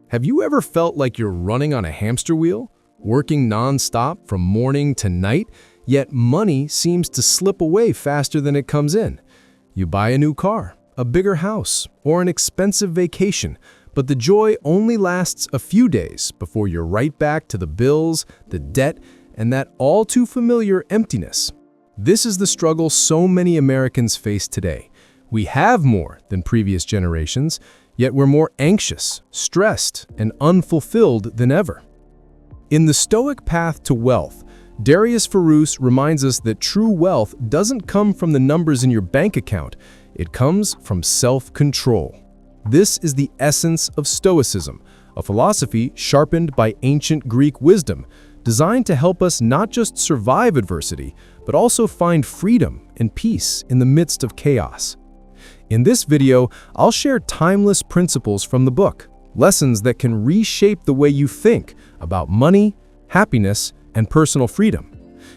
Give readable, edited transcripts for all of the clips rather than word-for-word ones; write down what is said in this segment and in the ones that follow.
Have you ever felt like you're running on a hamster wheel, working non-stop from morning to night, yet money seems to slip away faster than it comes in? You buy a new car, a bigger house, or an expensive vacation, but the joy only lasts a few days before you're right back to the bills, the debt, and that all-too-familiar emptiness. This is the struggle so many Americans face today. We have more than previous generations, yet we're more anxious, stressed, and unfulfilled than ever. In the Stoic path to wealth, Darius Foroux reminds us that true wealth doesn't come from the numbers in your bank account, it comes from self-control. This is the essence of Stoicism, a philosophy sharpened by ancient Greek wisdom, designed to help us not just survive adversity, but also find freedom and peace in the midst of chaos. In this video, I'll share timeless principles from the book, lessons that can reshape the way you think about money, happiness, and personal freedom.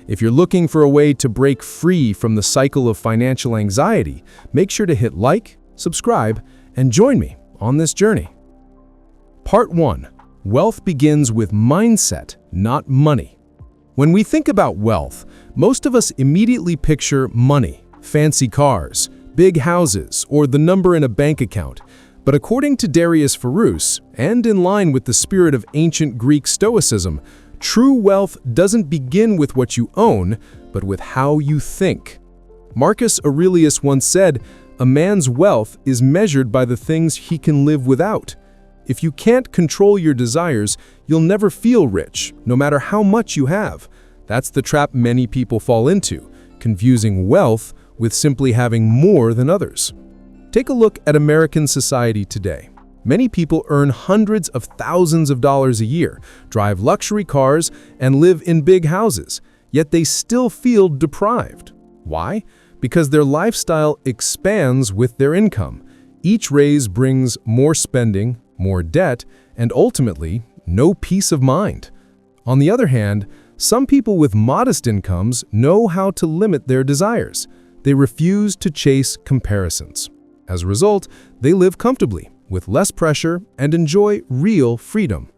If you're looking for a way to break free from the cycle of financial anxiety, make sure to hit like, subscribe, and join me on this journey. Part 1. Wealth begins with mindset, not money. When we think about wealth, most of us immediately picture money, fancy cars, big houses, or the number in a bank account. But according to Darius Foroux, and in line with the spirit of ancient Greek Stoicism, true wealth doesn't begin with what you own, but with how you think. Marcus Aurelius once said, "A man's wealth is measured by the things he can live without." If you can't control your desires, you'll never feel rich, no matter how much you have. That's the trap many people fall into, confusing wealth with simply having more than others. Take a look at American society today. Many people earn hundreds of thousands of dollars a year, drive luxury cars, and live in big houses, yet they still feel deprived. Why? Because their lifestyle expands with their income. Each raise brings more spending, more debt, and ultimately, no peace of mind. On the other hand, some people with modest incomes know how to limit their desires. They refuse to chase comparisons. As a result, they live comfortably, with less pressure, and enjoy real freedom.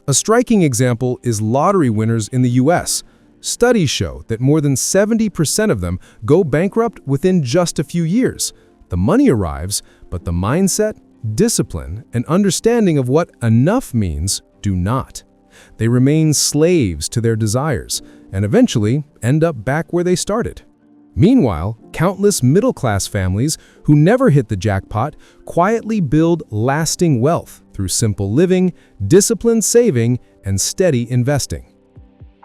A striking example is lottery winners in the US. Studies show that more than 70% of them go bankrupt within just a few years. The money arrives, but the mindset, discipline, and understanding of what enough means do not. They remain slaves to their desires, and eventually end up back where they started. Meanwhile, countless middle-class families who never hit the jackpot quietly build lasting wealth through simple living, disciplined saving, and steady investing.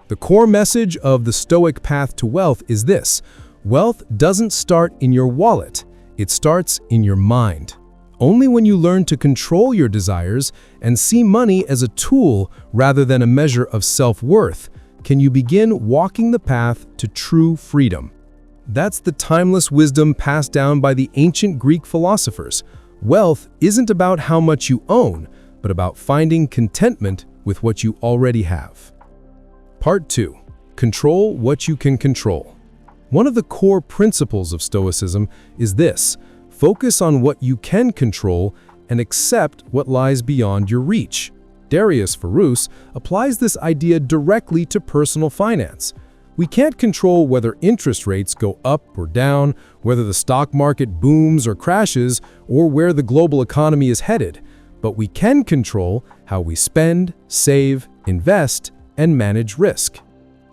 The core message of the Stoic path to wealth is this: wealth doesn't start in your wallet, it starts in your mind. Only when you learn to control your desires and see money as a tool rather than a measure of self-worth can you begin walking the path to true freedom. That's the timeless wisdom passed down by the ancient Greek philosophers. Wealth isn't about how much you own, but about finding contentment with what you already have. Part 2. Control what you can control. One of the core principles of Stoicism is this: focus on what you can control and accept what lies beyond your reach. Darius Foroux applies this idea directly to personal finance. We can't control whether interest rates go up or down, whether the stock market booms or crashes, or where the global economy is headed, but we can control how we spend, save, invest, and manage risk.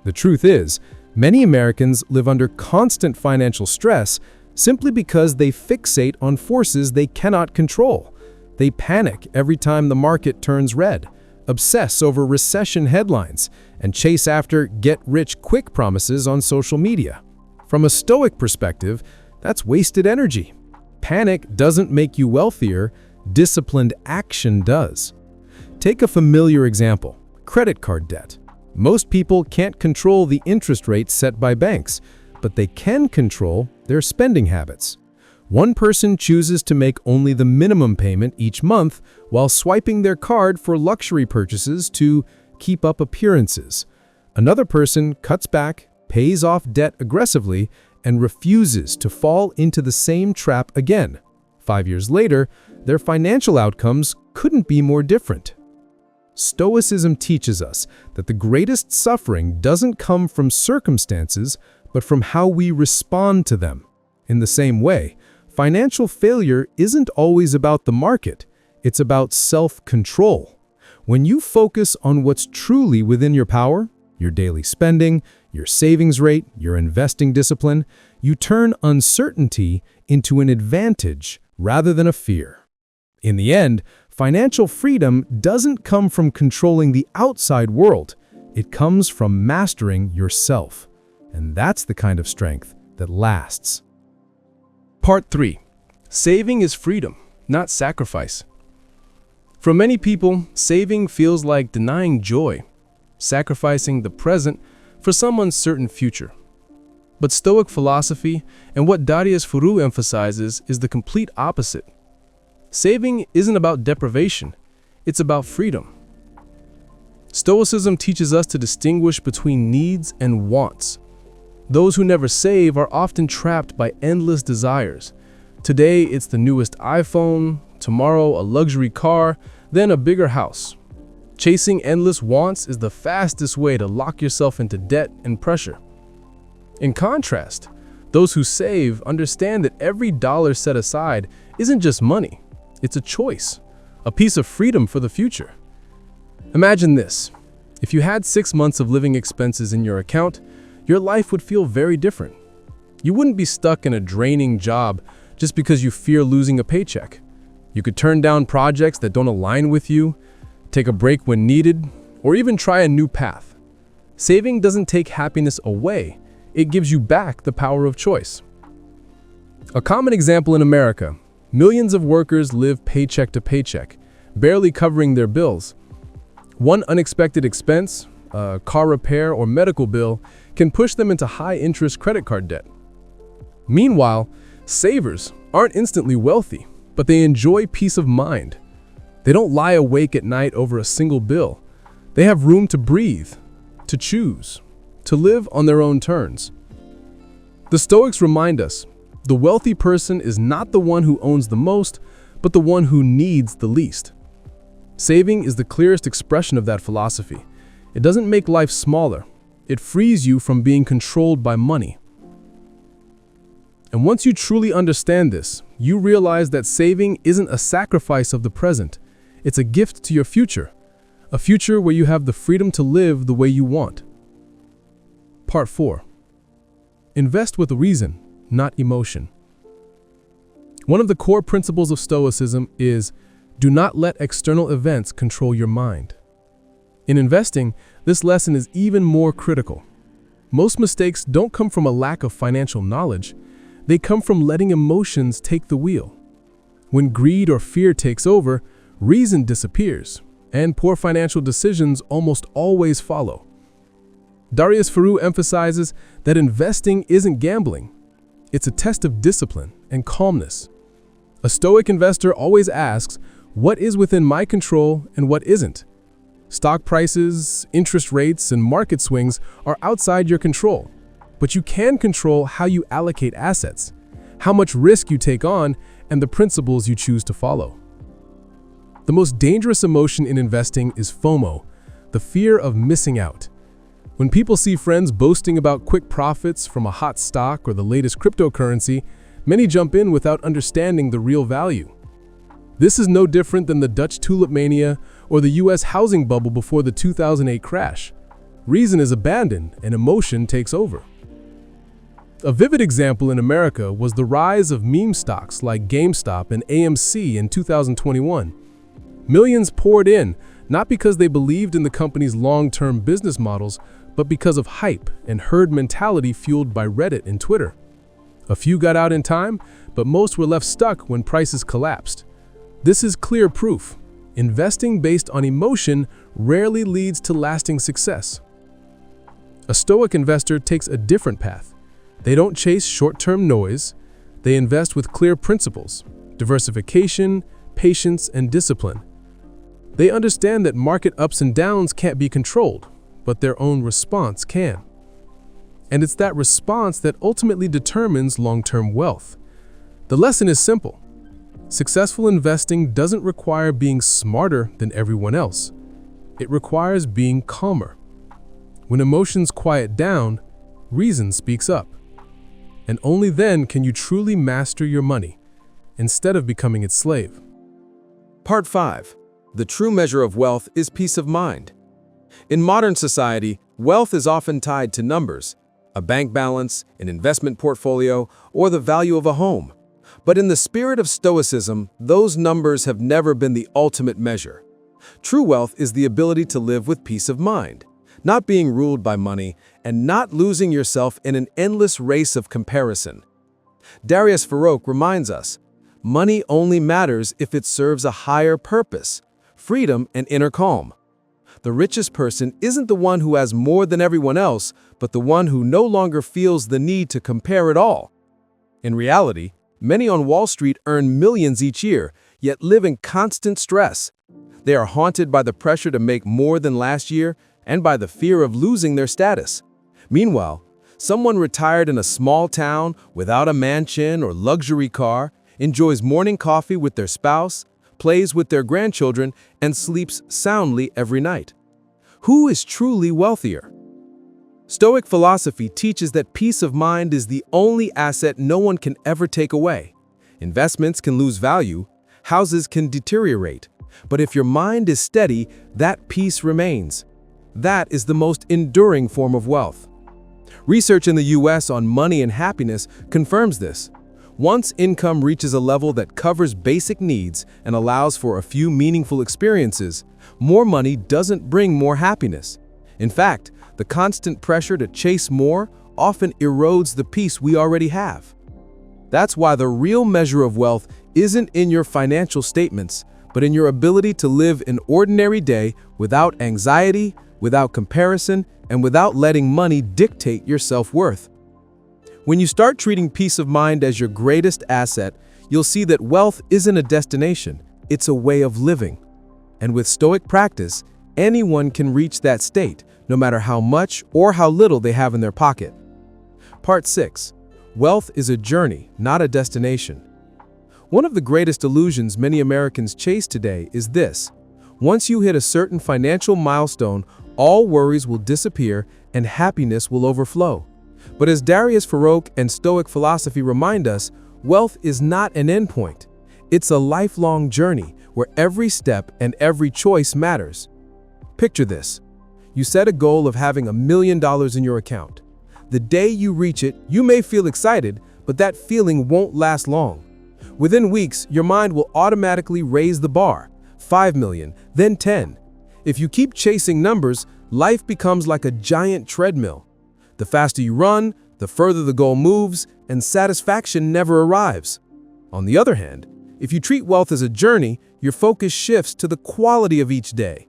The truth is, many Americans live under constant financial stress simply because they fixate on forces they cannot control. They panic every time the market turns red, obsess over recession headlines, and chase after get-rich-quick promises on social media. From a Stoic perspective, that's wasted energy. Panic doesn't make you wealthier, disciplined action does. Take a familiar example: credit card debt. Most people can't control the interest rates set by banks, but they can control their spending habits. One person chooses to make only the minimum payment each month while swiping their card for luxury purchases to keep up appearances. Another person cuts back, pays off debt aggressively, and refuses to fall into the same trap again. 5 years later, their financial outcomes couldn't be more different. Stoicism teaches us that the greatest suffering doesn't come from circumstances, but from how we respond to them. In the same way, financial failure isn't always about the market, it's about self-control. When you focus on what's truly within your power, your daily spending, your savings rate, your investing discipline, you turn uncertainty into an advantage rather than a fear. In the end, financial freedom doesn't come from controlling the outside world. It comes from mastering yourself. And that's the kind of strength that lasts. Part 3. Saving is freedom, not sacrifice. For many people, saving feels like denying joy, sacrificing the present for some uncertain future. But Stoic philosophy and what Darius Foroux emphasizes is the complete opposite. Saving isn't about deprivation, it's about freedom. Stoicism teaches us to distinguish between needs and wants. Those who never save are often trapped by endless desires. Today, it's the newest iPhone, tomorrow a luxury car, then a bigger house. Chasing endless wants is the fastest way to lock yourself into debt and pressure. In contrast, those who save understand that every dollar set aside isn't just money, it's a choice, a piece of freedom for the future. Imagine this. If you had 6 months of living expenses in your account, your life would feel very different. You wouldn't be stuck in a draining job just because you fear losing a paycheck. You could turn down projects that don't align with you, take a break when needed, or even try a new path. Saving doesn't take happiness away, it gives you back the power of choice. A common example in America, millions of workers live paycheck to paycheck, barely covering their bills. One unexpected expense, a car repair or medical bill, can push them into high-interest credit card debt. Meanwhile, savers aren't instantly wealthy, but they enjoy peace of mind. They don't lie awake at night over a single bill. They have room to breathe, to choose, to live on their own terms. The Stoics remind us, the wealthy person is not the one who owns the most, but the one who needs the least. Saving is the clearest expression of that philosophy. It doesn't make life smaller. It frees you from being controlled by money. And once you truly understand this, you realize that saving isn't a sacrifice of the present. It's a gift to your future, a future where you have the freedom to live the way you want. Part 4. Invest with reason, not emotion. One of the core principles of Stoicism is, do not let external events control your mind. In investing, this lesson is even more critical. Most mistakes don't come from a lack of financial knowledge. They come from letting emotions take the wheel. When greed or fear takes over, reason disappears, and poor financial decisions almost always follow. Darius Foroux emphasizes that investing isn't gambling. It's a test of discipline and calmness. A Stoic investor always asks, what is within my control and what isn't? Stock prices, interest rates, and market swings are outside your control, but you can control how you allocate assets, how much risk you take on, and the principles you choose to follow. The most dangerous emotion in investing is FOMO, the fear of missing out. When people see friends boasting about quick profits from a hot stock or the latest cryptocurrency, many jump in without understanding the real value. This is no different than the Dutch tulip mania or the US housing bubble before the 2008 crash. Reason is abandoned and emotion takes over. A vivid example in America was the rise of meme stocks like GameStop and AMC in 2021. Millions poured in, not because they believed in the company's long-term business models, but because of hype and herd mentality fueled by Reddit and Twitter. A few got out in time, but most were left stuck when prices collapsed. This is clear proof. Investing based on emotion rarely leads to lasting success. A Stoic investor takes a different path. They don't chase short-term noise. They invest with clear principles, diversification, patience, and discipline. They understand that market ups and downs can't be controlled, but their own response can. And it's that response that ultimately determines long-term wealth. The lesson is simple. Successful investing doesn't require being smarter than everyone else. It requires being calmer. When emotions quiet down, reason speaks up. And only then can you truly master your money, instead of becoming its slave. Part 5. The true measure of wealth is peace of mind. In modern society, wealth is often tied to numbers, a bank balance, an investment portfolio, or the value of a home. But in the spirit of Stoicism, those numbers have never been the ultimate measure. True wealth is the ability to live with peace of mind, not being ruled by money, and not losing yourself in an endless race of comparison. Darius Foroux reminds us, money only matters if it serves a higher purpose, freedom and inner calm. The richest person isn't the one who has more than everyone else, but the one who no longer feels the need to compare it all. In reality, many on Wall Street earn millions each year, yet live in constant stress. They are haunted by the pressure to make more than last year and by the fear of losing their status. Meanwhile, someone retired in a small town without a mansion or luxury car enjoys morning coffee with their spouse, plays with their grandchildren, and sleeps soundly every night. Who is truly wealthier? Stoic philosophy teaches that peace of mind is the only asset no one can ever take away. Investments can lose value, houses can deteriorate, but if your mind is steady, that peace remains. That is the most enduring form of wealth. Research in the US on money and happiness confirms this. Once income reaches a level that covers basic needs and allows for a few meaningful experiences, more money doesn't bring more happiness. In fact, the constant pressure to chase more often erodes the peace we already have. That's why the real measure of wealth isn't in your financial statements, but in your ability to live an ordinary day without anxiety, without comparison, and without letting money dictate your self-worth. When you start treating peace of mind as your greatest asset, you'll see that wealth isn't a destination, it's a way of living. And with Stoic practice, anyone can reach that state, no matter how much or how little they have in their pocket. Part 6. Wealth is a journey, not a destination. One of the greatest illusions many Americans chase today is this: once you hit a certain financial milestone, all worries will disappear and happiness will overflow. But as Darius Foroux and Stoic philosophy remind us, wealth is not an endpoint. It's a lifelong journey where every step and every choice matters. Picture this. You set a goal of having $1 million in your account. The day you reach it, you may feel excited, but that feeling won't last long. Within weeks, your mind will automatically raise the bar, 5 million, then 10. If you keep chasing numbers, life becomes like a giant treadmill. The faster you run, the further the goal moves, and satisfaction never arrives. On the other hand, if you treat wealth as a journey, your focus shifts to the quality of each day.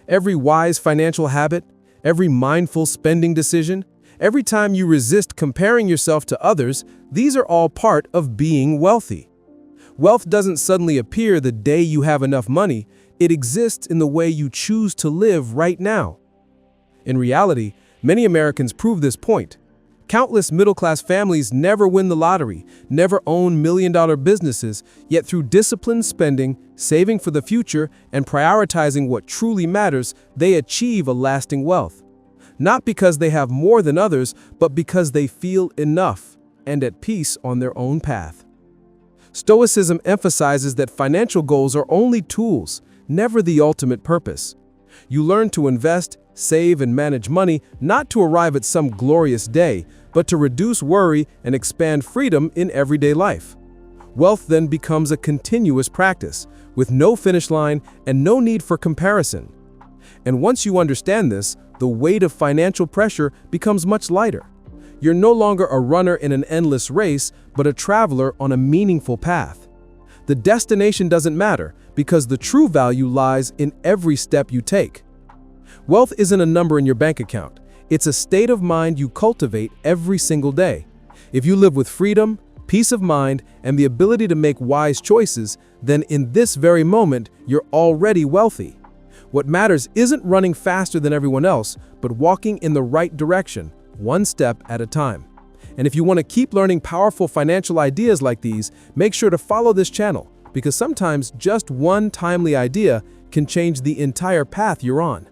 Every wise financial habit, every mindful spending decision, every time you resist comparing yourself to others, these are all part of being wealthy. Wealth doesn't suddenly appear the day you have enough money, it exists in the way you choose to live right now. In reality, many Americans prove this point. Countless middle-class families never win the lottery, never own million-dollar businesses, yet through disciplined spending, saving for the future, and prioritizing what truly matters, they achieve a lasting wealth. Not because they have more than others, but because they feel enough and at peace on their own path. Stoicism emphasizes that financial goals are only tools, never the ultimate purpose. You learn to invest, save, and manage money not to arrive at some glorious day, but to reduce worry and expand freedom in everyday life. Wealth then becomes a continuous practice, with no finish line and no need for comparison. And once you understand this, the weight of financial pressure becomes much lighter. You're no longer a runner in an endless race, but a traveler on a meaningful path. The destination doesn't matter, because the true value lies in every step you take. Wealth isn't a number in your bank account. It's a state of mind you cultivate every single day. If you live with freedom, peace of mind, and the ability to make wise choices, then in this very moment, you're already wealthy. What matters isn't running faster than everyone else, but walking in the right direction, one step at a time. And if you want to keep learning powerful financial ideas like these, make sure to follow this channel, because sometimes just one timely idea can change the entire path you're on.